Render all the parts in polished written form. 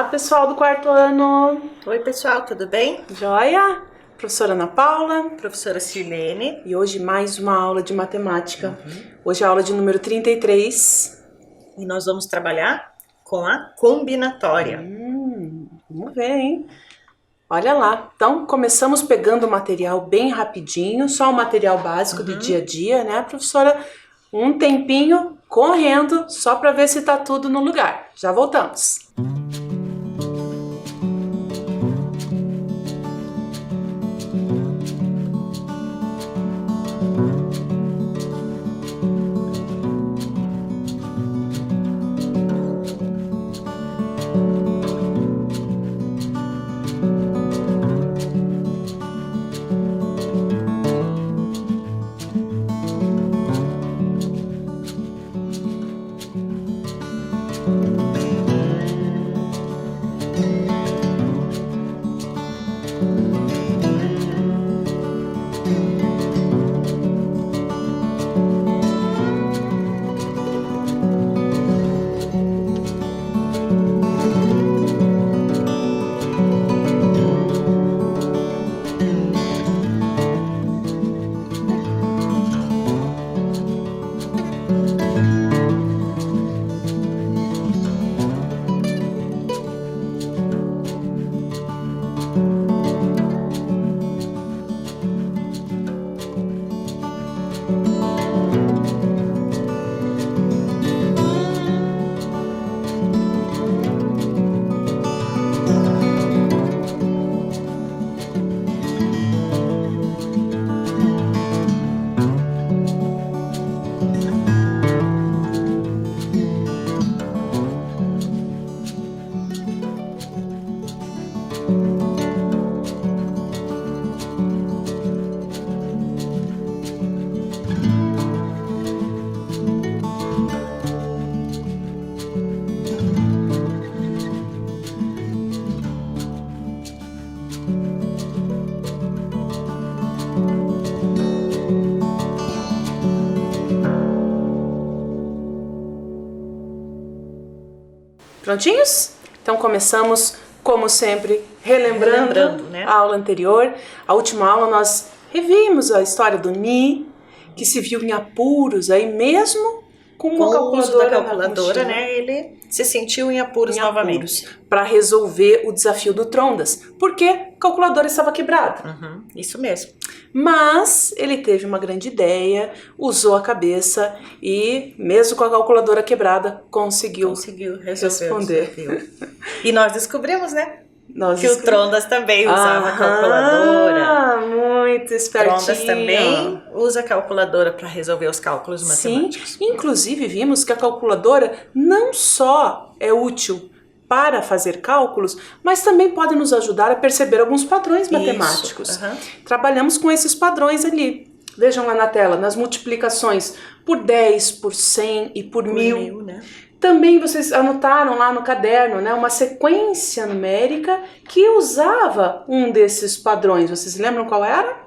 Olá, pessoal do quarto ano. Oi, pessoal, tudo bem? Joia? Professora Ana Paula. Professora Sirlene. E hoje mais uma aula de matemática. Hoje é a aula de número 33. E nós vamos trabalhar com a combinatória. Vamos ver, hein? Olha lá. Então, começamos pegando o material bem rapidinho, só o material básico do dia a dia, né, professora? Um tempinho correndo só para ver se tá tudo no lugar. Já voltamos. Prontinhos? Então começamos, como sempre, relembrando né? a aula anterior. A última aula nós revimos a história do Ni, que se viu em apuros aí mesmo com uma Com o uso da calculadora, na mochila, né? Ele se sentiu em apuros novamente. Para resolver o desafio do Trondas, porque a calculadora estava quebrada. Isso mesmo. Mas ele teve uma grande ideia, usou a cabeça e, mesmo com a calculadora quebrada, conseguiu responder. E nós descobrimos, né? Que o Que Trondas também usava a calculadora. Muito espertinho. Trondas também usa a calculadora para resolver os cálculos matemáticos. Sim, inclusive vimos que a calculadora não só é útil para fazer cálculos, mas também pode nos ajudar a perceber alguns padrões matemáticos. Trabalhamos com esses padrões ali. Vejam lá na tela, nas multiplicações por 10, por 100 e por 1000. Né? Também vocês anotaram lá no caderno, né, uma sequência numérica que usava um desses padrões. Vocês lembram qual era?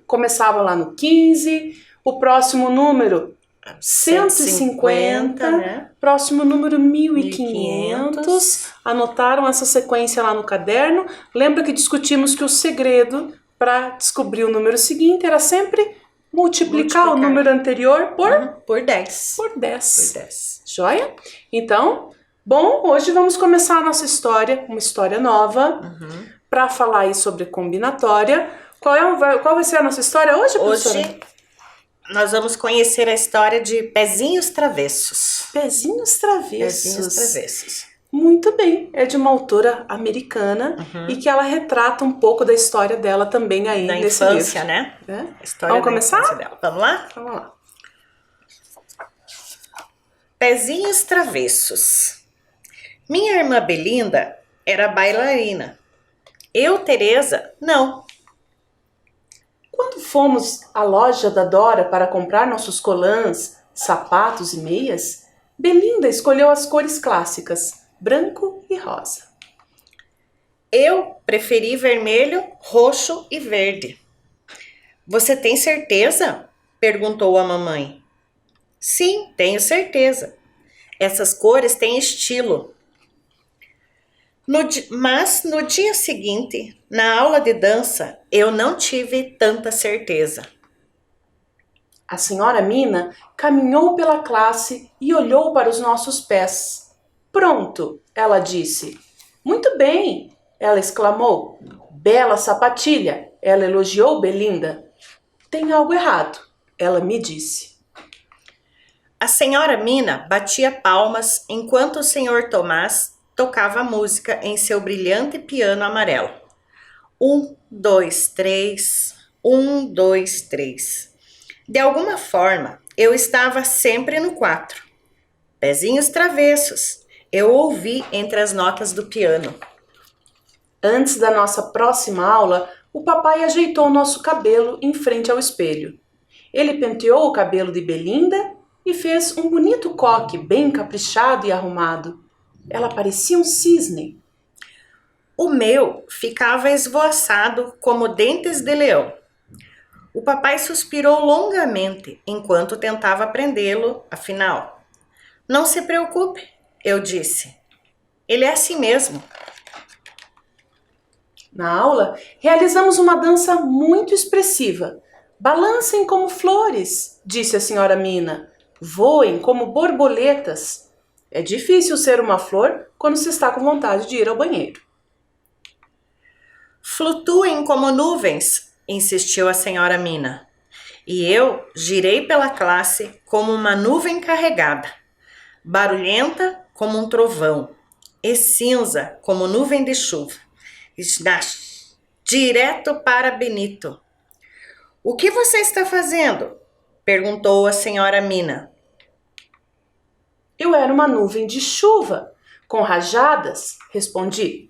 Começava lá no 15, o próximo número 150, né? Próximo número 1500. Anotaram essa sequência lá no caderno. Lembra que discutimos que o segredo para descobrir o número seguinte era sempre multiplicar o número anterior por 10. Por 10. Joia? Então, bom, hoje vamos começar a nossa história, uma história nova, para falar aí sobre combinatória. Qual vai ser a nossa história hoje, professora? Hoje nós vamos conhecer a história de Pezinhos Travessos. Pezinhos Travessos. Pezinhos Travessos. Muito bem, é de uma autora americana e que ela retrata um pouco da história dela também aí da nesse infância, livro. né? É? História Vamos começar? Dela. Vamos lá? Vamos lá. Pezinhos Travessos. Minha irmã Belinda era bailarina. Eu, Teresa, não. Quando fomos à loja da Dora para comprar nossos colãs, sapatos e meias, Belinda escolheu as cores clássicas, branco e rosa. Eu preferi vermelho, roxo e verde. Você tem certeza? Perguntou a mamãe. Sim, tenho certeza. Essas cores têm estilo. Mas no dia seguinte, na aula de dança, eu não tive tanta certeza. A senhora Mina caminhou pela classe e olhou para os nossos pés. Pronto, ela disse. Muito bem, ela exclamou. Bela sapatilha, ela elogiou Belinda. Tem algo errado, ela me disse. A senhora Mina batia palmas enquanto o senhor Tomás tocava música em seu brilhante piano amarelo. 1, 2, 3, 1, 2, 3. De alguma forma, eu estava sempre no 4. Pezinhos travessos, eu ouvi entre as notas do piano. Antes da nossa próxima aula, o papai ajeitou nosso cabelo em frente ao espelho. Ele penteou o cabelo de Belinda e fez um bonito coque bem caprichado e arrumado. Ela parecia um cisne. O meu ficava esvoaçado como dentes de leão. O papai suspirou longamente enquanto tentava prendê-lo, afinal. Não se preocupe, eu disse. Ele é assim mesmo. Na aula, realizamos uma dança muito expressiva. Balancem como flores, disse a senhora Mina. Voem como borboletas. É difícil ser uma flor quando se está com vontade de ir ao banheiro. Flutuem como nuvens, insistiu a senhora Mina. E eu girei pela classe como uma nuvem carregada, barulhenta como um trovão e cinza como nuvem de chuva. Direto para Benito. O que você está fazendo? Perguntou a senhora Mina. Eu era uma nuvem de chuva, com rajadas, respondi.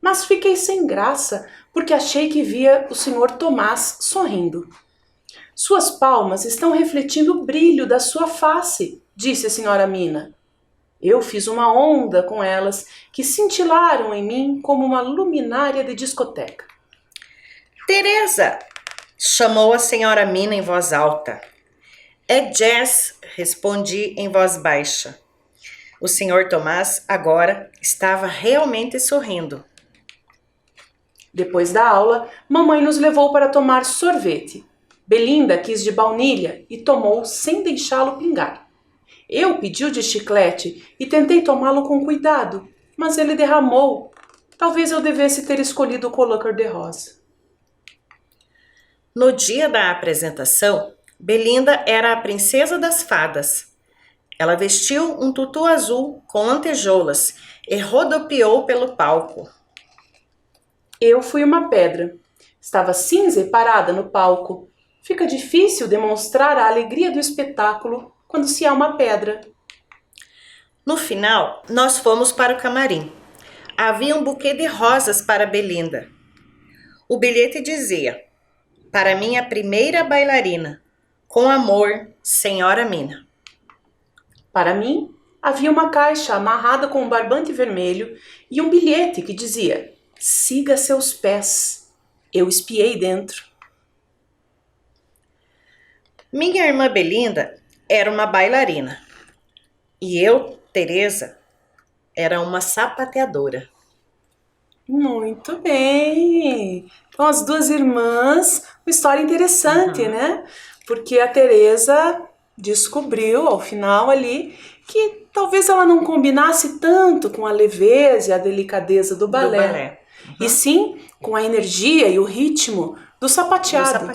Mas fiquei sem graça, porque achei que via o senhor Tomás sorrindo. Suas palmas estão refletindo o brilho da sua face, disse a senhora Mina. Eu fiz uma onda com elas, que cintilaram em mim como uma luminária de discoteca. Teresa! Chamou a senhora Mina em voz alta. É Jazz, respondi em voz baixa. O senhor Tomás agora estava realmente sorrindo. Depois da aula, mamãe nos levou para tomar sorvete. Belinda quis de baunilha e tomou sem deixá-lo pingar. Eu pedi o de chiclete e tentei tomá-lo com cuidado, mas ele derramou. Talvez eu devesse ter escolhido o color cor-de-rosa. No dia da apresentação, Belinda era a princesa das fadas. Ela vestiu um tutu azul com lantejoulas e rodopiou pelo palco. Eu fui uma pedra. Estava cinza e parada no palco. Fica difícil demonstrar a alegria do espetáculo quando se é uma pedra. No final, nós fomos para o camarim. Havia um buquê de rosas para Belinda. O bilhete dizia: para minha primeira bailarina, com amor, senhora Mina. Para mim, havia uma caixa amarrada com um barbante vermelho e um bilhete que dizia: siga seus pés. Eu espiei dentro. Minha irmã Belinda era uma bailarina e eu, Teresa, era uma sapateadora. Muito bem! Então, as duas irmãs, uma história interessante, né? Porque a Teresa descobriu, ao final ali, que talvez ela não combinasse tanto com a leveza e a delicadeza do balé. E sim com a energia e o ritmo do sapateado.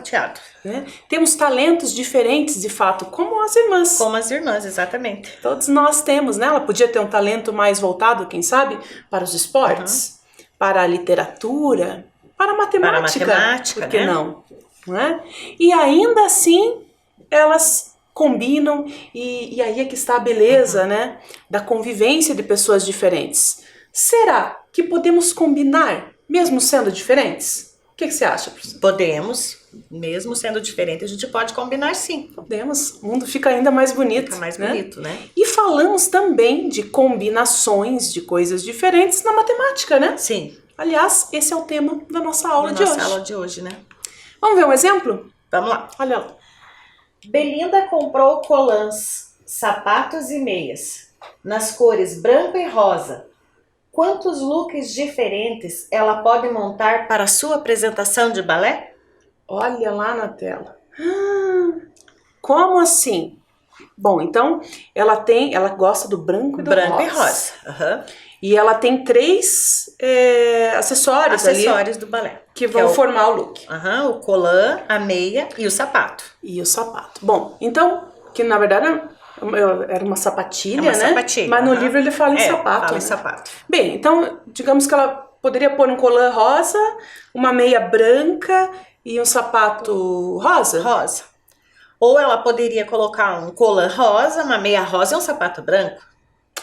Né? Temos talentos diferentes, de fato, como as irmãs. Como as irmãs, exatamente. Todos nós temos, né? Ela podia ter um talento mais voltado, quem sabe, para os esportes, para a literatura, para a matemática. Para a matemática, por que não? É? E ainda assim, elas combinam e aí é que está a beleza, né? Da convivência de pessoas diferentes. Será que podemos combinar, mesmo sendo diferentes? O que você acha, professor? Podemos, mesmo sendo diferente, a gente pode combinar sim. Podemos, o mundo fica ainda mais bonito. Fica mais bonito, né? E falamos também de combinações de coisas diferentes na matemática, né? Sim. Aliás, esse é o tema da nossa aula de hoje. Nossa aula de hoje, né? Vamos ver um exemplo? Vamos lá. Olha lá. Belinda comprou colãs, sapatos e meias, nas cores branco e rosa, quantos looks diferentes ela pode montar para a sua apresentação de balé? Olha lá na tela. Como assim? Bom, então ela gosta do branco e do branco rosa. e rosa. Uhum. E ela tem 3 acessórios ali do balé. que vão formar o look. Uhum, o colã, a meia e o sapato. E o sapato. Bom, então, que na verdade era uma sapatilha, né? Sapatilha. Mas no livro ele fala em sapato. Fala né? em sapato. Bem, então, digamos que ela poderia pôr um colã rosa, uma meia branca e um sapato rosa? Rosa. Ou ela poderia colocar um colã rosa, uma meia rosa e um sapato branco.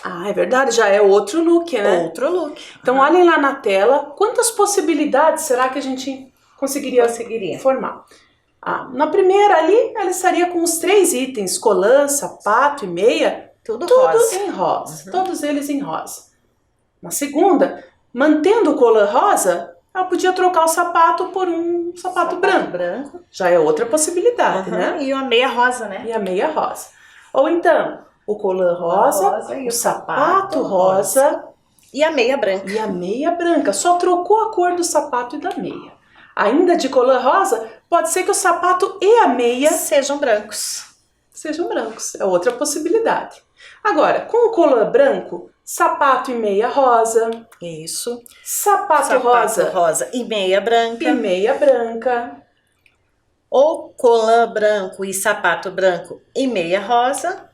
Ah, é verdade, já é outro look, né? Outro look. Então, olhem lá na tela, quantas possibilidades será que a gente conseguiria formar? Na primeira ali, ela estaria com os 3 itens, colã, sapato e meia, tudo rosa. Em rosa, todos eles em rosa. Na segunda, mantendo o colã rosa, ela podia trocar o sapato por um sapato branco. Já é outra possibilidade, né? E uma meia rosa, né? E a meia rosa. Ou então, o colã rosa e o sapato rosa e a meia branca. E a meia branca. Só trocou a cor do sapato e da meia. Ainda de colã rosa, pode ser que o sapato e a meia sejam brancos. É outra possibilidade. Agora, com o colã branco, sapato e meia rosa. Isso. Sapato rosa e meia branca. Ou colã branco e sapato branco e meia rosa.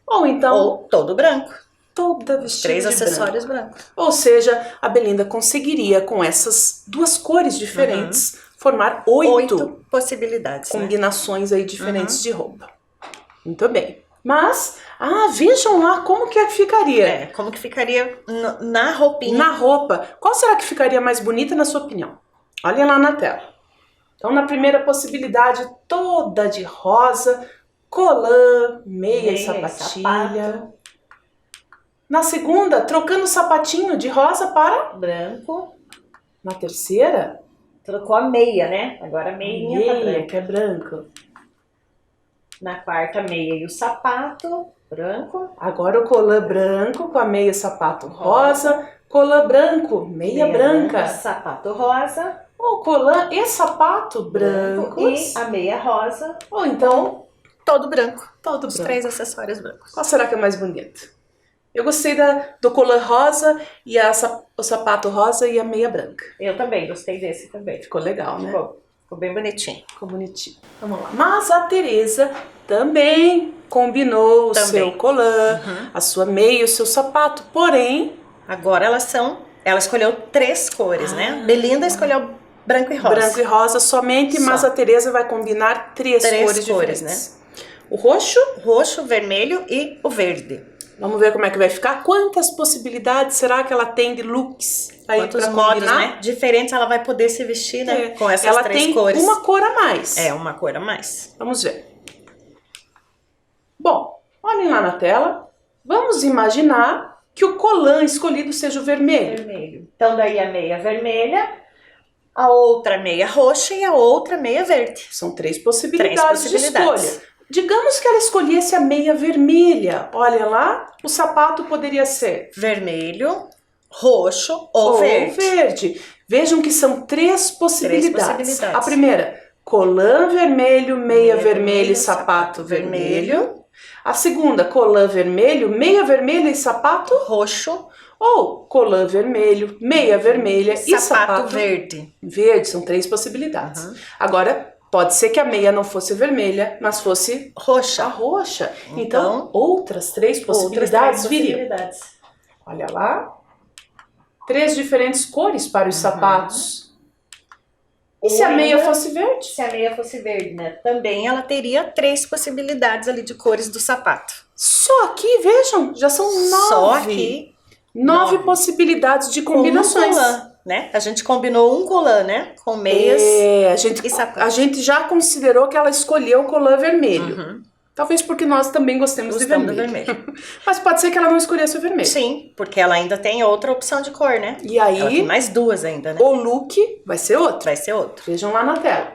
Ou então... Ou todo branco. Toda vestida 3 acessórios brancos. Ou seja, a Belinda conseguiria, com essas 2 cores diferentes, formar 8 possibilidades. Combinações aí diferentes de roupa. Muito bem. Mas, vejam lá como que ficaria. Como que ficaria na roupinha. Na roupa. Qual será que ficaria mais bonita na sua opinião? Olhem lá na tela. Então, na primeira possibilidade, toda de rosa, colã, meia e sapatilha. Na segunda, trocando o sapatinho de rosa para branco. Na terceira, trocou a meia, né? Agora a meia que é branco. Na quarta, meia e o sapato branco. Agora o colã branco com a meia e sapato rosa. Colã branco, meia branca. Sapato rosa. Ou colã e sapato branco. E a meia rosa. Ou então, todo branco. Os 3 acessórios brancos. Qual será que é mais bonito? Eu gostei do colã rosa e o sapato rosa e a meia branca. Eu também, gostei desse também. Ficou legal, né? Ficou bem bonitinho. Vamos lá. Mas a Tereza também combinou o seu colã, a sua meia e o seu sapato. Porém, agora ela escolheu 3 cores, né? Belinda escolheu branco e rosa. Branco e rosa somente, mas a Tereza vai combinar 3 cores diferentes, né? O roxo, vermelho e o verde. Vamos ver como é que vai ficar. Quantas possibilidades será que ela tem de looks aí para combinar? Né? Diferentes ela vai poder se vestir, né? Com essas 3 cores. Ela tem uma cor a mais. Uma cor a mais. Vamos ver. Bom, olhem lá na tela. Vamos imaginar que o colã escolhido seja o vermelho. Então daí a meia vermelha, a outra meia roxa e a outra meia verde. São 3 possibilidades de escolha. Digamos que ela escolhesse a meia vermelha. Olha lá, o sapato poderia ser vermelho, roxo ou verde. Vejam que são 3 possibilidades. A primeira, colã vermelho, meia vermelha e sapato vermelho. A segunda, colã vermelho, meia vermelha e sapato roxo. Ou colã vermelho, meia vermelha e sapato verde. São 3 possibilidades. Agora, pode ser que a meia não fosse vermelha, mas fosse roxa. Então, outras 3 possibilidades viriam. Olha lá. 3 diferentes cores para os sapatos. E se a meia fosse verde? Se a meia fosse verde, né? Também ela teria 3 possibilidades ali de cores do sapato. Só aqui, vejam, já são 9. Só aqui. 9 possibilidades de combinações. Né? A gente combinou um colã, né? Com meias e sapatos. A gente já considerou que ela escolheu o colã vermelho. Talvez porque nós também gostamos de vermelho. Mas pode ser que ela não escolhesse o vermelho. Sim, porque ela ainda tem outra opção de cor, né? E aí, ela tem mais 2 ainda, né? O look vai ser outro. Vejam lá na tela.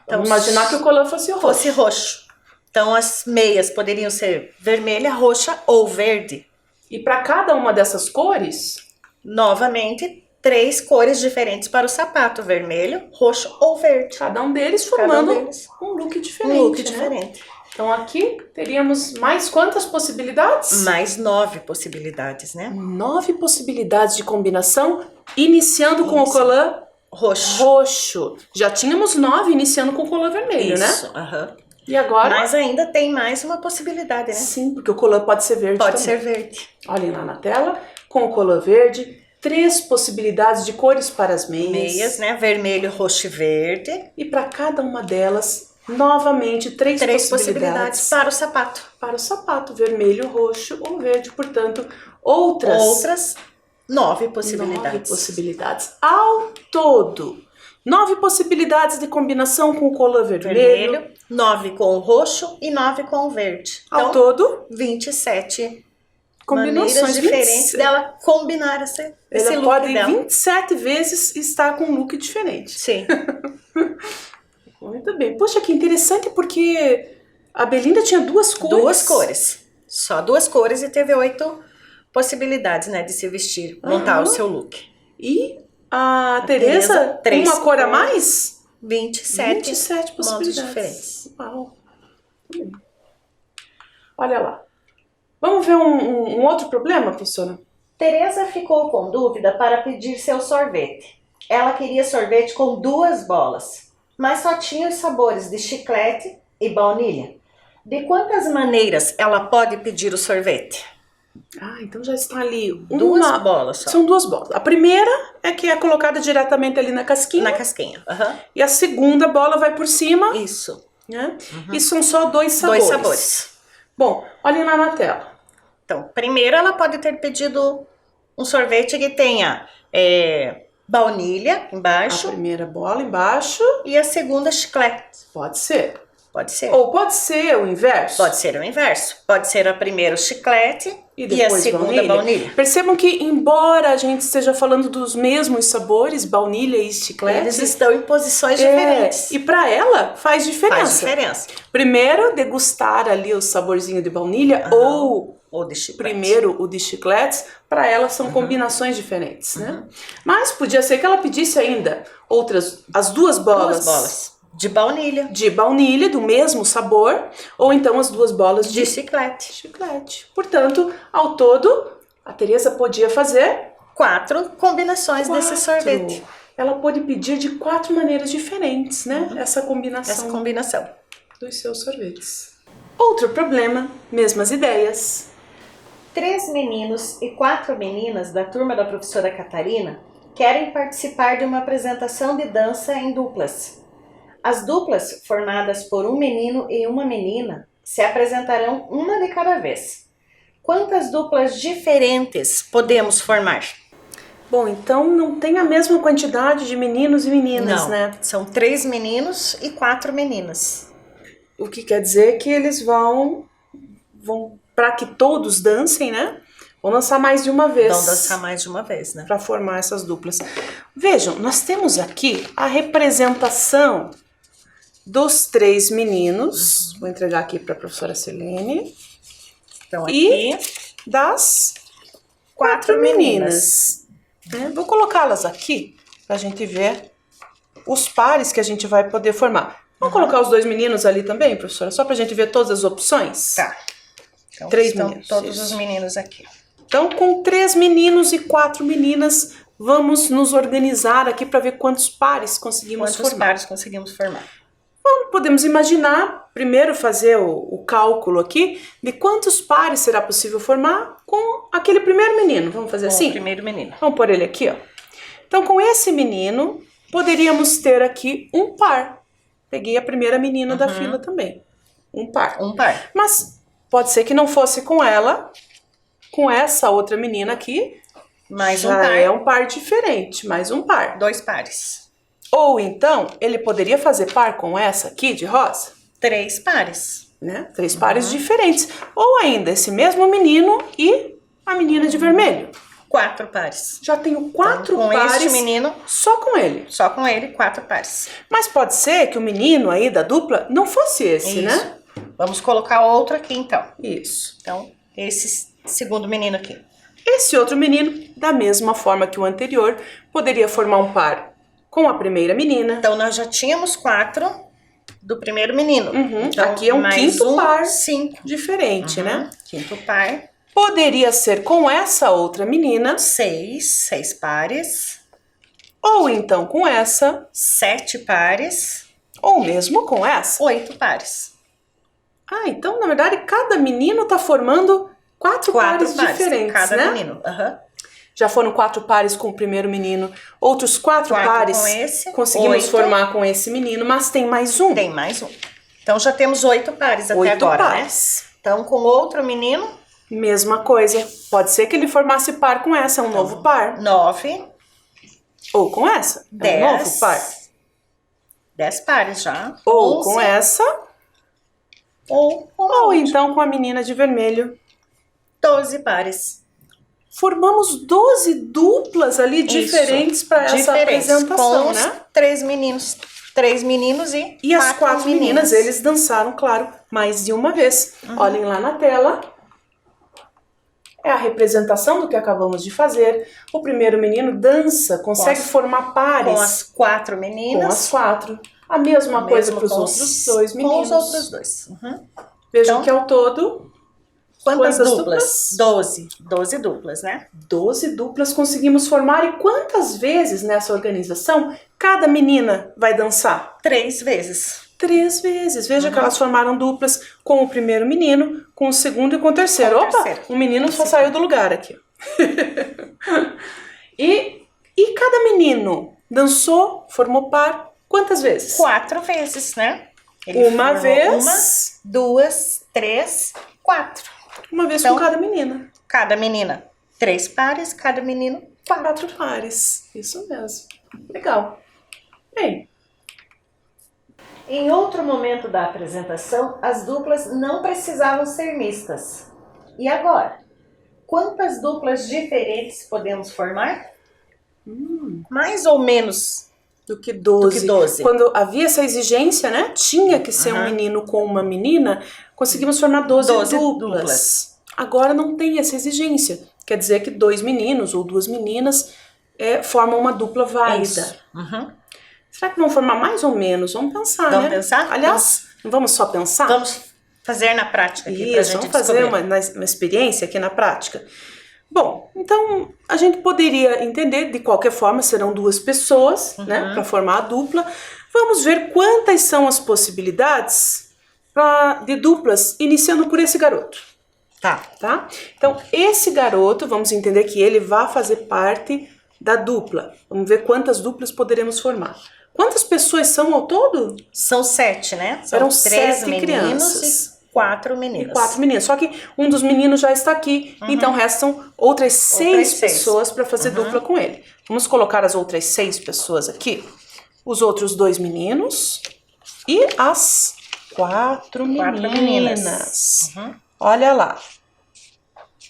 Então, vamos imaginar que o colã fosse roxo. Então as meias poderiam ser vermelha, roxa ou verde. E para cada uma dessas cores, novamente, 3 cores diferentes para o sapato, vermelho, roxo ou verde. Cada um deles formando um look diferente. Um look né? diferente. Então aqui teríamos mais quantas possibilidades? Mais 9 possibilidades, né? 9 possibilidades de combinação, iniciando com o colã roxo. Já tínhamos 9 iniciando com o colã vermelho, né? Isso, E agora? Mas ainda tem mais uma possibilidade, né? Sim, porque o colã pode ser verde também. Pode ser verde. Olhem lá na tela, com o colã verde, 3 possibilidades de cores para as meias. Meias, né? Vermelho, roxo e verde. E para cada uma delas, novamente, 3 possibilidades para o sapato. Para o sapato, vermelho, roxo ou verde. Portanto, outras 9 possibilidades. 9 possibilidades. Ao todo, 9 possibilidades de combinação com o colã vermelho. 9 com o roxo e 9 com o verde. Ao todo, 27 combinações maneiras diferentes dela combinar esse ela look pode dela. 27 vezes estar com um look diferente. Sim. Muito bem. Poxa, que interessante, porque a Belinda tinha 2 cores. 2 cores. Só 2 cores e teve 8 possibilidades, né, de se vestir, montar o seu look. E a Tereza, uma cor a mais? 27 possibilidades diferentes. Uau. Olha lá. Vamos ver um outro problema, professora? Tereza ficou com dúvida para pedir seu sorvete. Ela queria sorvete com 2 bolas, mas só tinha os sabores de chiclete e baunilha. De quantas maneiras ela pode pedir o sorvete? Então já está ali 2 bolas só. São 2 bolas. A primeira é que é colocada diretamente ali na casquinha. Na casquinha. E a segunda bola vai por cima. Isso. Né? E são só 2 sabores. 2 sabores. Bom, olhem lá na tela. Então, primeiro ela pode ter pedido um sorvete que tenha baunilha embaixo. A primeira bola embaixo. E a segunda chiclete. Pode ser. Pode ser. Ou pode ser o inverso. Pode ser o inverso. Pode ser a primeira o chiclete e a segunda baunilha. Percebam que, embora a gente esteja falando dos mesmos sabores, baunilha e chiclete, eles estão em posições diferentes. E para ela faz diferença. Faz diferença. Primeiro, degustar ali o saborzinho de baunilha ou de chiclete. Primeiro o de chicletes, para ela são combinações diferentes, né? Mas podia ser que ela pedisse ainda as 2 bolas. 2 bolas. De baunilha. De baunilha, do mesmo sabor, ou então as 2 bolas de chiclete. Portanto, ao todo, a Tereza podia fazer 4 combinações desse sorvete. Ela pôde pedir de 4 maneiras diferentes, né? Essa combinação dos seus sorvetes. Outro problema, mesmas ideias. 3 meninos e 4 meninas da turma da professora Catarina querem participar de uma apresentação de dança em duplas. As duplas, formadas por um menino e uma menina, se apresentarão uma de cada vez. Quantas duplas diferentes podemos formar? Bom, então não tem a mesma quantidade de meninos e meninas, né? São 3 meninos e 4 meninas. O que quer dizer que eles vão para que todos dancem, né? Vão dançar mais de uma vez. Vão dançar mais de uma vez, né? Para formar essas duplas. Vejam, nós temos aqui a representação dos 3 meninos. Vou entregar aqui para a professora Selene. Então, aqui. E das 4 meninas. Vou colocá-las aqui para a gente ver os pares que a gente vai poder formar. Vamos colocar os 2 meninos ali também, professora? Só para a gente ver todas as opções? Tá. Então, 3 estão meninos. todos os meninos aqui. Então, com 3 meninos e 4 meninas, vamos nos organizar aqui para ver quantos pares conseguimos formar. Podemos imaginar, primeiro fazer o cálculo aqui de quantos pares será possível formar com aquele primeiro menino. Vamos fazer assim? O primeiro menino. Vamos pôr ele aqui, ó. Então, com esse menino, poderíamos ter aqui um par. Peguei a primeira menina da fila também. Um par. Mas pode ser que não fosse com ela, com essa outra menina aqui. Mais um par. É um par diferente, mais um par. 2 pares. Ou então, ele poderia fazer par com essa aqui de rosa? 3 pares. Né? 3 pares diferentes. Ou ainda, esse mesmo menino e a menina de vermelho. 4 pares. Já tenho 4 pares. Com este menino. Só com ele. Só com ele, 4 pares. Mas pode ser que o menino aí da dupla não fosse esse, né? Vamos colocar outro aqui, então. Isso. Então, esse segundo menino aqui. Esse outro menino, da mesma forma que o anterior, poderia formar um par com a primeira menina. Então, nós já tínhamos 4 do primeiro menino. Então, aqui é um quinto par 5. diferente, né? Quinto par. Poderia ser com essa outra menina. 6 pares. Ou então com essa. 7 pares. Ou mesmo com essa. 8 pares. Ah, então, na verdade, cada menino tá formando 4 pares diferentes, cada né? menino. Já foram 4 pares com o primeiro menino, outros 4 pares com esse, conseguimos 8. formar com esse menino, mas tem mais um. Tem mais um. Então já temos 8 pares até agora, pares. né? Então com outro menino... Mesma coisa. Pode ser que ele formasse par com essa, um novo par. 9. Ou com essa, 10. um novo par. 10 pares já. Ou 11. com essa. Ou então com a menina de vermelho. 12 pares. Formamos 12 duplas ali diferentes para essa apresentação, com né? 3 meninos. 3 meninos e as 4 meninas, eles dançaram, claro, mais de uma vez. Olhem lá na tela. É a representação do que acabamos de fazer. O primeiro menino dança, consegue formar pares. Com as 4 meninas. Com as 4. A mesma coisa para os outros 2 meninos. Com os outros 2. Vejam então, que ao todo... Quantas duplas? 12. 12 duplas, né? 12 duplas conseguimos formar. E quantas vezes nessa organização cada menina vai dançar? 3 vezes. 3 vezes. Veja que elas formaram duplas com o primeiro menino, com o segundo e com o terceiro. O menino só saiu do lugar aqui. e cada menino dançou, formou par, quantas vezes? 4 vezes, né? Uma vez. 1, 2, 3, 4. Uma vez com cada menina. Cada menina 3 pares, cada menino 4 pares. Isso mesmo. Legal. Bem. Em outro momento da apresentação, as duplas não precisavam ser mistas. E agora? Quantas duplas diferentes podemos formar? Mais ou menos do que 12. Quando havia essa exigência, né? Tinha que ser um menino com uma menina, conseguimos formar 12 duplas. Agora não tem essa exigência. Quer dizer que 2 meninos ou 2 meninas formam uma dupla válida. Será que vão formar mais ou menos? Vamos pensar, Vamos pensar? Aliás, não vamos só pensar? Vamos fazer na prática aqui pra gente vamos fazer uma experiência aqui na prática. Bom, então a gente poderia entender, de qualquer forma, serão 2 pessoas, né, para formar a dupla. Vamos ver quantas são as possibilidades de duplas, iniciando por esse garoto. Tá? Então, esse garoto, vamos entender que ele vai fazer parte da dupla. Vamos ver quantas duplas poderemos formar. Quantas pessoas são ao todo? São 7, né? Eram 7 crianças. 4 meninas. 4 meninas. Só que um dos meninos já está aqui. Então restam outras 6 pessoas para fazer dupla com ele. Vamos colocar as outras 6 pessoas aqui. Os outros 2 meninos e as 4 meninas. Olha lá.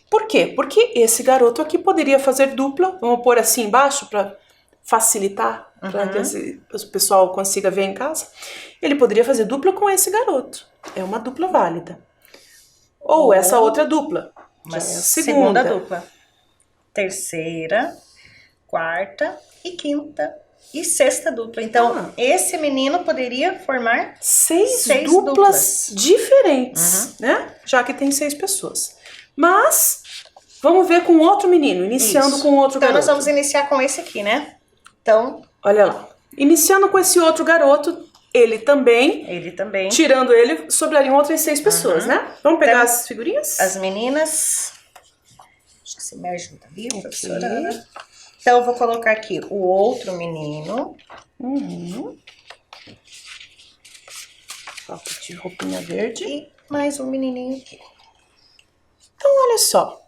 Por quê? Porque esse garoto aqui poderia fazer dupla. Vamos pôr assim embaixo para facilitar, para que o pessoal consiga ver em casa. Ele poderia fazer dupla com esse garoto. É uma dupla válida. Ou essa outra dupla. Uma segunda dupla. Terceira, quarta e quinta e sexta dupla. Então, esse menino poderia formar 6 duplas diferentes, né? Já que tem 6 pessoas. Mas, vamos ver com outro menino, iniciando com outro garoto. Então, nós vamos iniciar com esse aqui, né? Então, olha lá. Iniciando com esse outro garoto, ele também. Tirando ele, sobrariam outras 6 pessoas, né? Vamos pegar as figurinhas? As meninas. Acho que você me ajuda ali, professora Ana. Então, eu vou colocar aqui o outro menino. Falta de roupinha verde. E mais um menininho aqui. Então, olha só.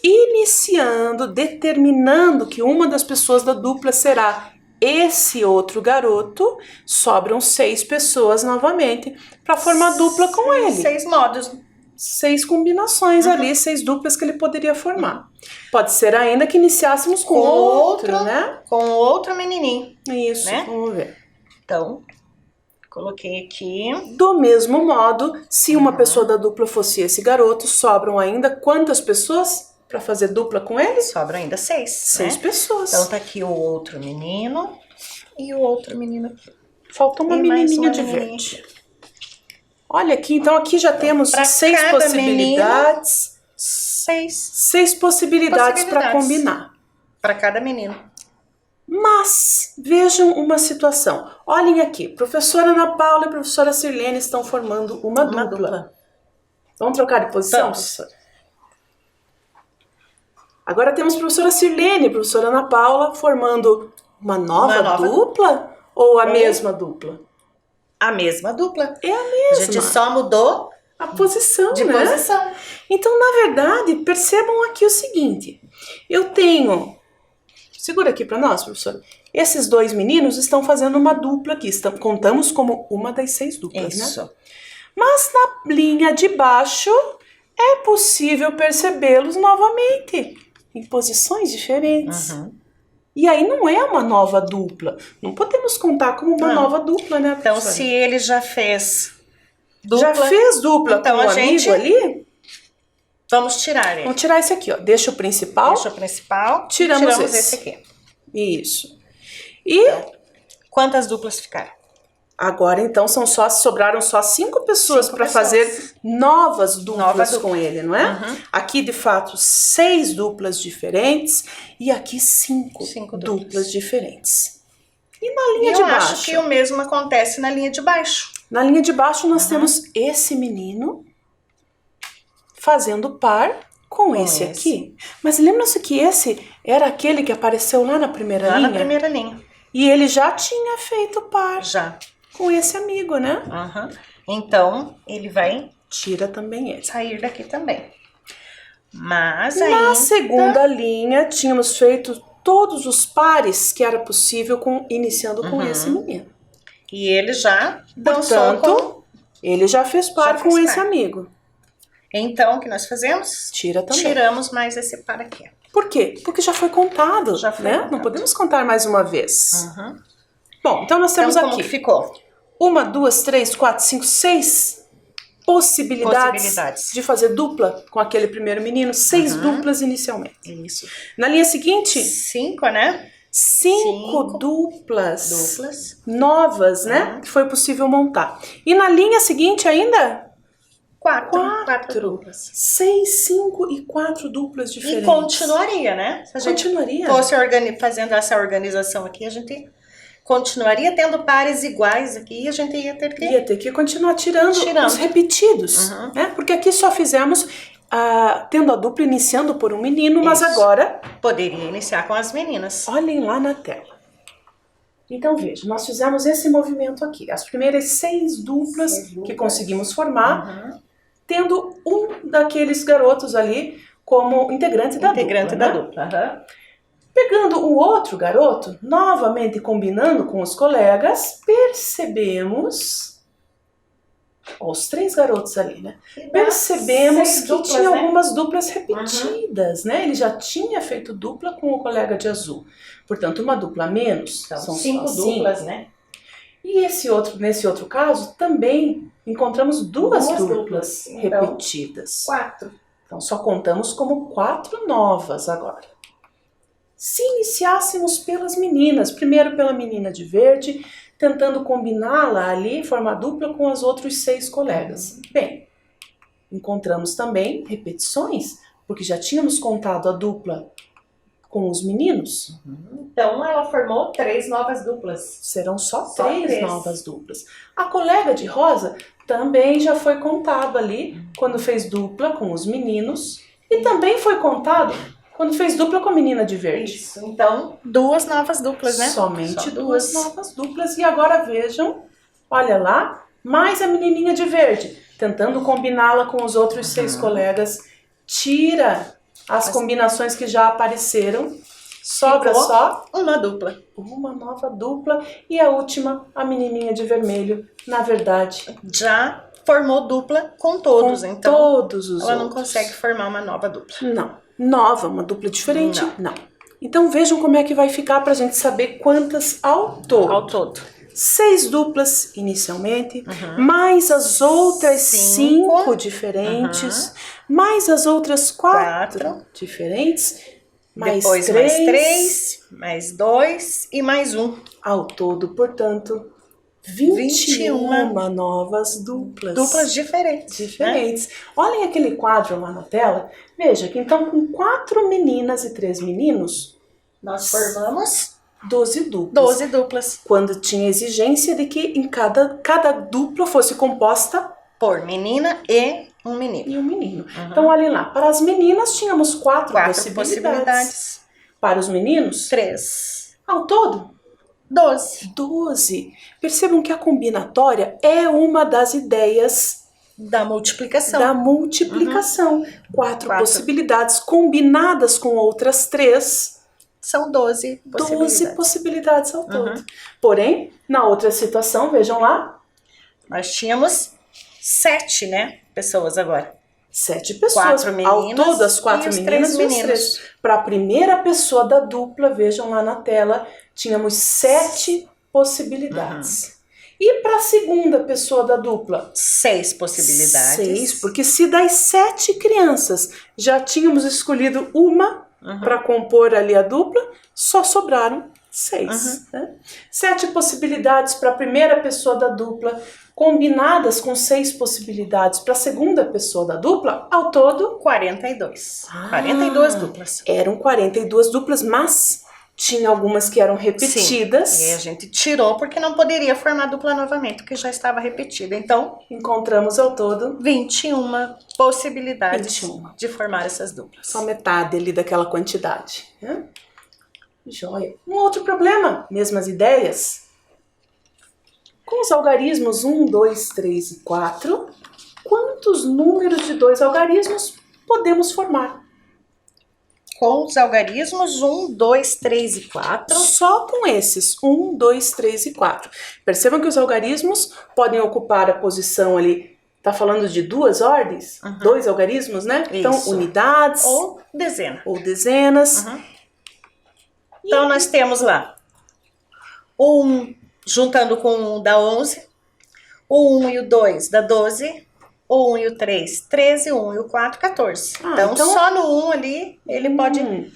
Iniciando, determinando que uma das pessoas da dupla será esse outro garoto, sobram 6 pessoas novamente para formar dupla com ele. 6 modos. 6 combinações ali, 6 duplas que ele poderia formar. Pode ser ainda que iniciássemos com outro, né? Com outro menininho. Isso, né? Vamos ver. Então, coloquei aqui. Do mesmo modo, se uma pessoa da dupla fosse esse garoto, sobram ainda quantas pessoas? para fazer dupla com ele? Sobram ainda 6. 6 né? pessoas. Então tá aqui o outro menino e o outro menino aqui. Faltou uma menininha de verde. Olha aqui, então aqui já temos 6 possibilidades. 6 possibilidades para combinar. Para cada menino. Mas vejam uma situação. Olhem aqui, professora Ana Paula e professora Sirlene estão formando uma dupla. Vamos trocar de posição? Vamos. Agora temos professora Sirlene e professora Ana Paula formando uma nova dupla ou a mesma dupla? A mesma dupla. É a mesma. A gente só mudou a posição, de posição. Então, na verdade, percebam aqui o seguinte. Eu tenho... Segura aqui para nós, professora. Esses 2 meninos estão fazendo uma dupla aqui. Contamos como uma das 6 duplas, Isso. né? Mas na linha de baixo é possível percebê-los novamente em posições diferentes. E aí não é uma nova dupla. Não podemos contar como uma nova dupla, né, professora? Então, se ele já fez dupla... Já fez dupla então com o amigo ali? Vamos tirar ele. Vamos tirar esse aqui, ó. Deixa o principal. Deixa o principal. Tiramos esse aqui. Isso. E... Então, quantas duplas ficaram? Agora, então, sobraram só 5 pessoas para fazer novas duplas com ele, não é? Aqui, de fato, 6 duplas diferentes e aqui 5 duplas diferentes. E na linha de baixo? Eu acho que o mesmo acontece na linha de baixo. Na linha de baixo, nós temos esse menino fazendo par com esse aqui. Mas lembra-se que esse era aquele que apareceu lá na primeira linha? Lá na primeira linha. E ele já tinha feito par. Já. Com esse amigo, né? Então, ele vai... Tira também ele. Sair daqui também. Mas na segunda linha, tínhamos feito todos os pares que era possível iniciando com esse menino. E ele já dançou. Portanto, ele já fez par com esse amigo. Então, o que nós fazemos? Tira também. Tiramos mais esse par aqui. Por quê? Porque já foi contado, já foi contado. Não podemos contar mais uma vez. Bom, então nós temos como aqui. Que ficou? 1, 2, 3, 4, 5, 6 possibilidades de fazer dupla com aquele primeiro menino. 6 duplas inicialmente. Isso. Na linha seguinte? 5, né? 5 duplas novas, né? Que foi possível montar. E na linha seguinte ainda? 4 duplas. 6, 5 e 4 duplas diferentes. E continuaria, né? Se a gente fosse fazendo essa organização aqui, a gente continuaria tendo pares iguais aqui e a gente ia ter que continuar tirando os repetidos, né? Porque aqui só fizemos tendo a dupla iniciando por um menino, mas agora poderia iniciar com as meninas. Olhem lá na tela. Então veja, nós fizemos esse movimento aqui. As primeiras 6 duplas que conseguimos formar, tendo um daqueles garotos ali como integrante da dupla. Pegando o outro garoto, novamente combinando com os colegas, percebemos... os 3 garotos ali, né? Percebemos que tinha algumas duplas repetidas, né? Ele já tinha feito dupla com o colega de azul. Portanto, uma dupla a menos. Então, são 5 duplas, né? E nesse outro caso, também encontramos duas duplas repetidas. 4. Então, só contamos como 4 novas agora. Se iniciássemos pelas meninas, primeiro pela menina de verde, tentando combiná-la ali, formar dupla com os outros 6 colegas. Bem, encontramos também repetições, porque já tínhamos contado a dupla com os meninos. Então, ela formou 3 novas duplas. Serão só 3 novas duplas. A colega de rosa também já foi contado ali, quando fez dupla com os meninos, e também foi contado quando fez dupla com a menina de verde. Isso, então 2 novas duplas, né? Somente 2 novas duplas. E agora vejam, olha lá, mais a menininha de verde, tentando combiná-la com os outros 6 colegas. Tira as combinações que já apareceram. Sobra só uma dupla. Uma nova dupla. E a última, a menininha de vermelho, na verdade... já formou dupla com todos, então todos os ela não consegue formar uma nova dupla. Não. Nova, uma dupla diferente? Não. Então vejam como é que vai ficar para a gente saber quantas ao todo. 6 duplas inicialmente, mais as outras 5 diferentes, mais as outras 4 diferentes, mais depois 3, mais 3, mais 2 e mais 1. Ao todo, portanto, 21 novas duplas. Duplas diferentes. Né? Olhem aquele quadro lá na tela. Veja que então com 4 meninas e 3 meninos, nós formamos 12 duplas. 12 duplas. Quando tinha exigência de que em cada dupla fosse composta por menina e um menino. E um menino. Então, olhem lá. Para as meninas, tínhamos 4 possibilidades. Para os meninos? 3. Ao todo? 12. Percebam que a combinatória é uma das ideias da multiplicação. 4 possibilidades combinadas com outras 3. São 12 possibilidades ao todo. Porém, na outra situação, vejam lá. Nós tínhamos 7, né? Pessoas agora. 7 pessoas. 4 meninas. Ao todo, as 4 meninas e os 3. Para a primeira pessoa da dupla, vejam lá na tela, tínhamos 7 possibilidades. E para a segunda pessoa da dupla? 6 possibilidades. 6, porque se das 7 crianças já tínhamos escolhido uma para compor ali a dupla, só sobraram 6. Né? 7 possibilidades para a primeira pessoa da dupla, combinadas com 6 possibilidades para a segunda pessoa da dupla, ao todo 42. 42 duplas. Eram 42 duplas, mas tinha algumas que eram repetidas. Sim. E a gente tirou porque não poderia formar dupla novamente, porque já estava repetida. Então, encontramos ao todo 21 possibilidades de formar essas duplas. Só metade ali daquela quantidade. Né? Joia. Um outro problema, mesmas ideias. Com os algarismos 1, 2, 3 e 4, quantos números de 2 algarismos podemos formar? Com os algarismos 1, 2, 3 e 4. Só com esses, 1, 2, 3 e 4. Percebam que os algarismos podem ocupar a posição ali, tá falando de 2 ordens? 2 algarismos, né? Isso. Então, unidades. Ou dezena. Ou dezenas. Então, nós temos lá o 1 juntando com o 1 dá 11, o 1 e o 2 dá 12, o 1 e o 3, 13, o 1 e o 4, 14. Então, só no 1 ali, ele pode...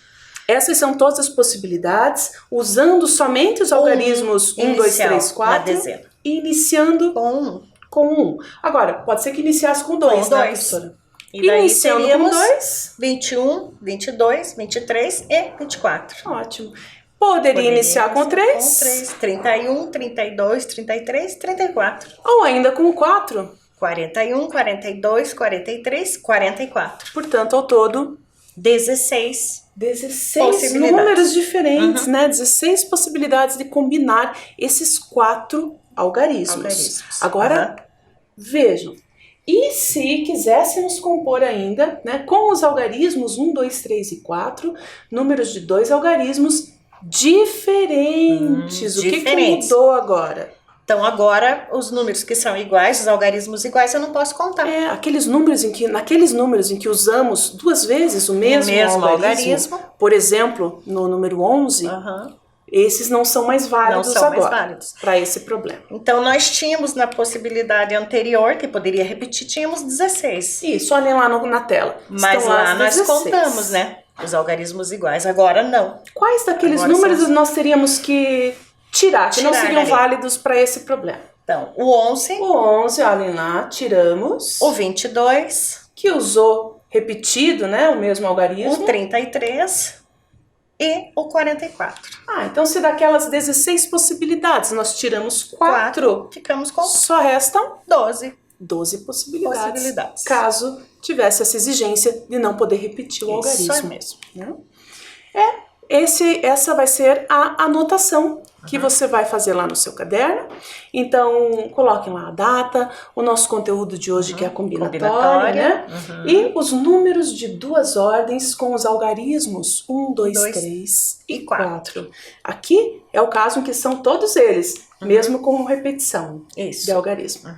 Essas são todas as possibilidades, usando somente os algarismos 1, 2, 3, 4, e iniciando com 1. Agora, pode ser que iniciasse com 2, né, professora? E daí iniciando com 2, 21, 22, 23 e 24. Ótimo. Poderia iniciar com 3. 31, 32, 33, 34. Ou ainda com 4. 41, 42, 43, 44. Portanto, ao todo, 16 números diferentes, né? 16 possibilidades de combinar esses 4 algarismos. Agora, vejam. E se quiséssemos compor ainda, né, com os algarismos 1, 2, 3 e 4, números de 2 algarismos diferentes. O que mudou agora? Então agora os números que são iguais, os algarismos iguais, eu não posso contar. Naqueles números em que usamos 2 vezes o mesmo algarismo, por exemplo, no número 11, esses não são mais válidos agora para esse problema. Então nós tínhamos na possibilidade anterior, que poderia repetir, tínhamos 16. Isso, olhem lá na tela. Mas lá nós contamos, né? Os algarismos iguais, agora não. Quais daqueles números nós teríamos que tirar, que não seriam válidos para esse problema? Então, o 11. O 11, olhem lá, tiramos. O 22. Que usou repetido, né, o mesmo algarismo. O 33 e o 44. Então se daquelas 16 possibilidades nós tiramos 4, ficamos com... Só restam 12 possibilidades. Caso tivesse essa exigência de não poder repetir o algarismo. Isso mesmo. Né? Essa vai ser a anotação que você vai fazer lá no seu caderno. Então, coloquem lá a data, o nosso conteúdo de hoje, que é a combinatória, né? E os números de 2 ordens com os algarismos 1, 2, 3 e 4. Aqui é o caso em que são todos eles, mesmo com repetição de algarismo.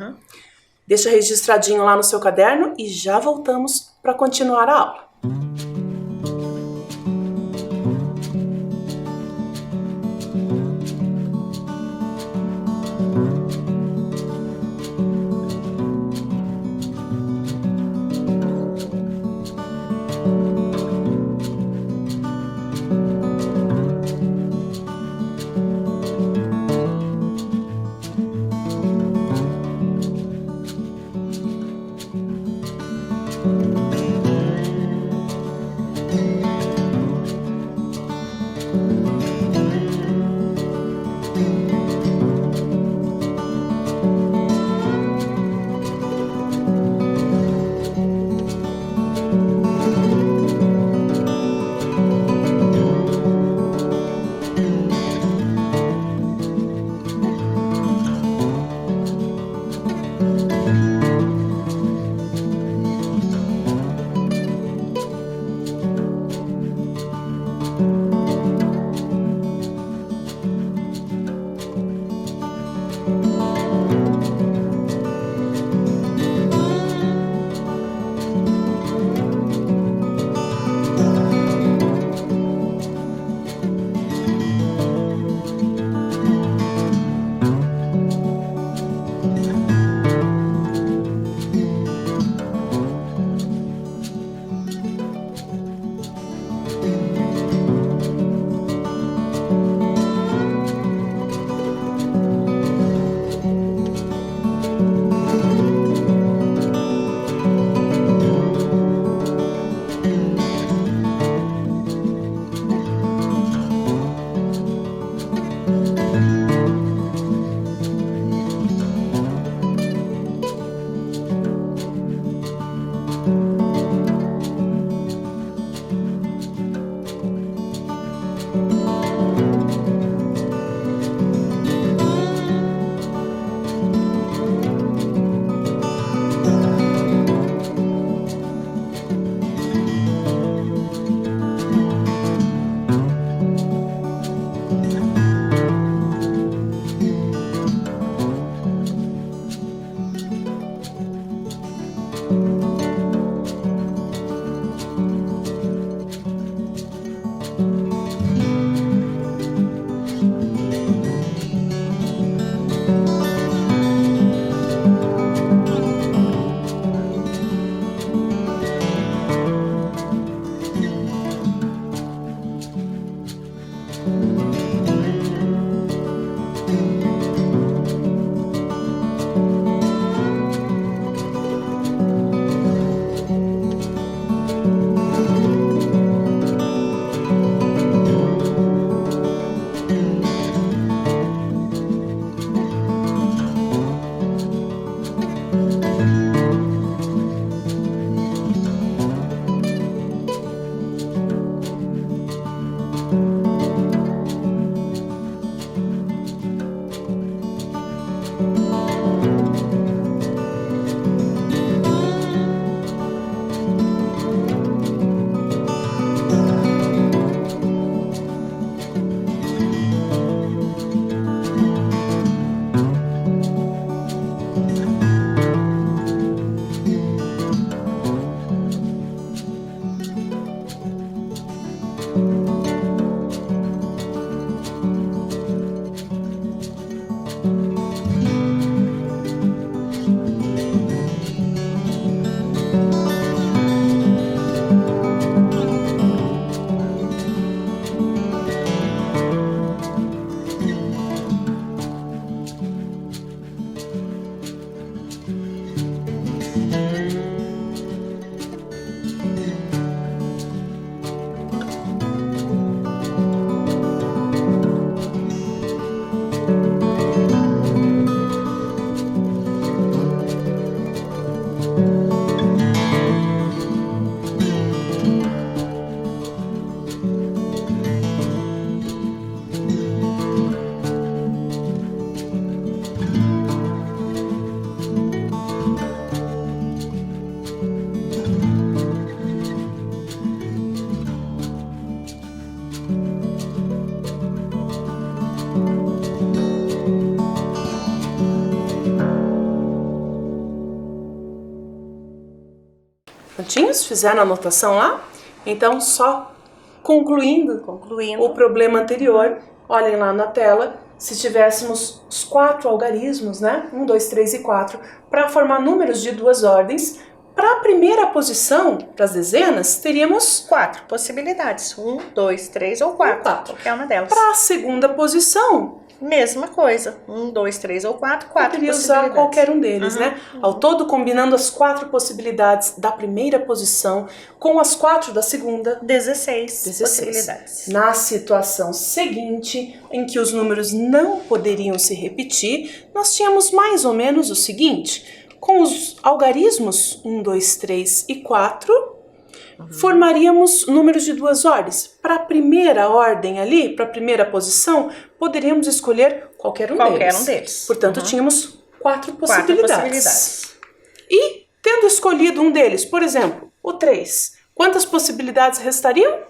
Deixa registradinho lá no seu caderno e já voltamos para continuar a aula. Prontinhos? Fizeram a anotação lá? Então, só concluindo o problema anterior, olhem lá na tela, se tivéssemos os 4 algarismos, né? 1, 2, 3 e 4, para formar números de 2 ordens, para a primeira posição, para as dezenas, teríamos 4 possibilidades. 1, 2, 3 ou 4. Qualquer uma delas. Para a segunda posição, mesma coisa. 1, 2, 3 ou 4, 4 poderia usar qualquer um deles, né? Ao todo, combinando as 4 possibilidades da primeira posição com as 4 da segunda, 16 possibilidades. Na situação seguinte, em que os números não poderiam se repetir, nós tínhamos mais ou menos o seguinte: com os algarismos 1, 2, 3 e 4, formaríamos números de 2 ordens. Para a primeira ordem ali, para a primeira posição, poderíamos escolher qualquer um deles. Portanto, tínhamos 4 possibilidades. E, tendo escolhido um deles, por exemplo, o 3, quantas possibilidades restariam?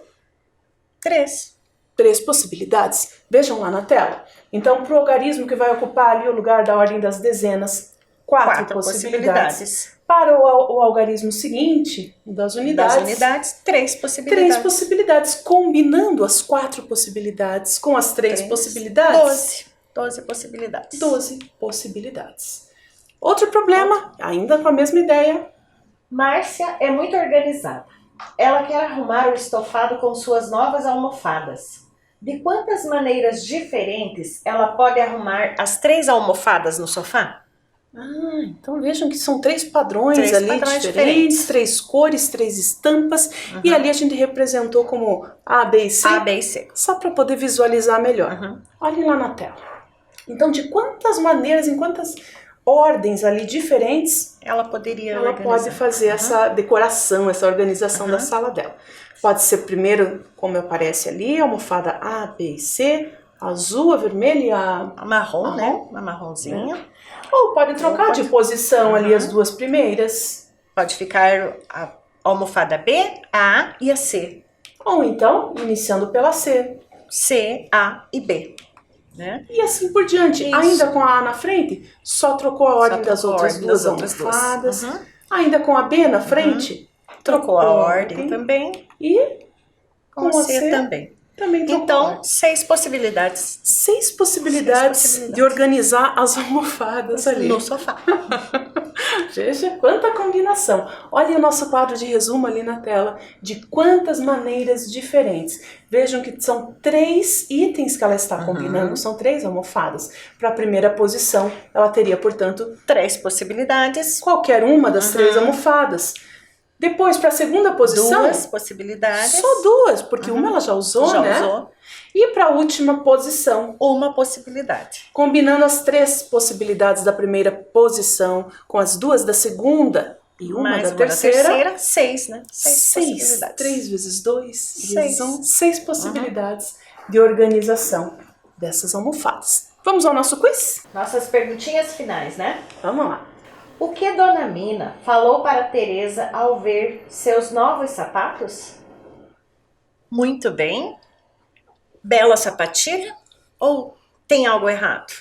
3. 3 possibilidades. Vejam lá na tela. Então, para o algarismo que vai ocupar ali o lugar da ordem das dezenas, 4 possibilidades. Para o algarismo seguinte, das unidades, 3 possibilidades. 3 possibilidades. Combinando as 4 possibilidades com as 3 possibilidades, 12 possibilidades. 12 possibilidades. Outro problema, ainda com a mesma ideia. Márcia é muito organizada. Ela quer arrumar o estofado com suas novas almofadas. De quantas maneiras diferentes ela pode arrumar as 3 almofadas no sofá? Então vejam que são 3 padrões Três ali padrões diferentes, 3 cores, 3 estampas, e ali a gente representou como A, B e C, A, B e C. só para poder visualizar melhor. Olhem lá na tela. Então, de quantas maneiras, em quantas ordens ali diferentes, ela poderia ela organizar. pode fazer essa decoração, essa organização da sala dela. Pode ser primeiro, como aparece ali, a almofada A, B e C, a azul, a vermelha e a marrom, né? Uma marronzinha. Ou pode trocar de posição ali as duas primeiras. Pode ficar a almofada B, a A e a C. Ou então, iniciando pela C. C, A e B. Né? E assim por diante. Isso. Ainda com a A na frente, só trocou a ordem das outras duas almofadas. Ainda com a B na frente, trocou a ordem também. E com a C também. Também trocou. Então, 6 possibilidades. 6 possibilidades de organizar as almofadas ali. No sofá. Veja quanta combinação. Olha o nosso quadro de resumo ali na tela, de quantas maneiras diferentes. Vejam que são 3 itens que ela está combinando, são 3 almofadas. Para a primeira posição, ela teria, portanto, 3 possibilidades. Qualquer uma das 3 almofadas. Depois, para a segunda posição, 2 possibilidades. Só 2, porque uma ela já usou, né? Usou. E para a última posição, uma possibilidade. Combinando as 3 possibilidades da primeira posição com as 2 da segunda e uma da terceira. 6, né? 6 possibilidades. 3 vezes 2 vezes 1, 6 possibilidades de organização dessas almofadas. Vamos ao nosso quiz? Nossas perguntinhas finais, né? Vamos lá. O que Dona Mina falou para Teresa ao ver seus novos sapatos? Muito bem. Bela sapatilha ou tem algo errado?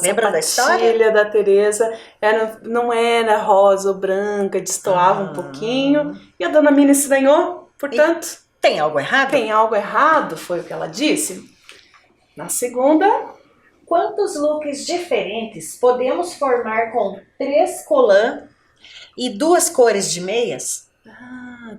Lembra da história? A sapatilha da Teresa não era rosa ou branca, destoava um pouquinho. E a Dona Mina estranhou, portanto... Tem algo errado? Tem algo errado, foi o que ela disse. Na segunda... Quantos looks diferentes podemos formar com 3 colãs e 2 cores de meias?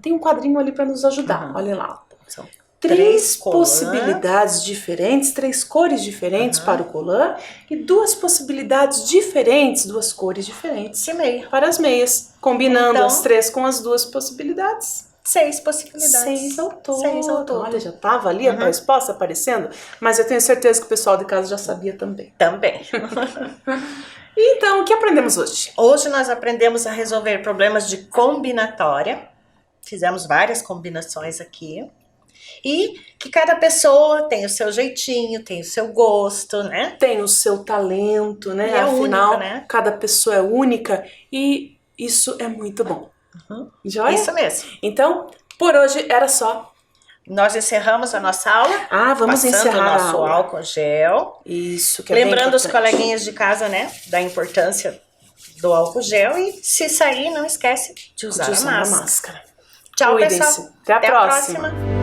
Tem um quadrinho ali para nos ajudar. Olha lá. São 3 possibilidades diferentes, 3 cores diferentes para o colã e 2 possibilidades diferentes, 2 cores diferentes de meia para as meias. Combinando então, as 3 com as 2 possibilidades. 6 possibilidades. 6 ao todo. 6 ao todo. Olha, já estava ali a resposta aparecendo, mas eu tenho certeza que o pessoal de casa já sabia também. Também. Então, o que aprendemos hoje? Hoje nós aprendemos a resolver problemas de combinatória. Fizemos várias combinações aqui. E que cada pessoa tem o seu jeitinho, tem o seu gosto, né? Tem o seu talento, né? E é Afinal, única, né? cada pessoa é única e isso é muito bom. Joia? Isso mesmo. Então, por hoje era só. Nós encerramos a nossa aula. Vamos encerrar o nosso álcool gel. Isso, que é lembrando bem os coleguinhas de casa, né, da importância do álcool gel. E se sair, não esquece de usar a máscara. Tchau, Cuidem-se. pessoal. Até a Até próxima. a próxima.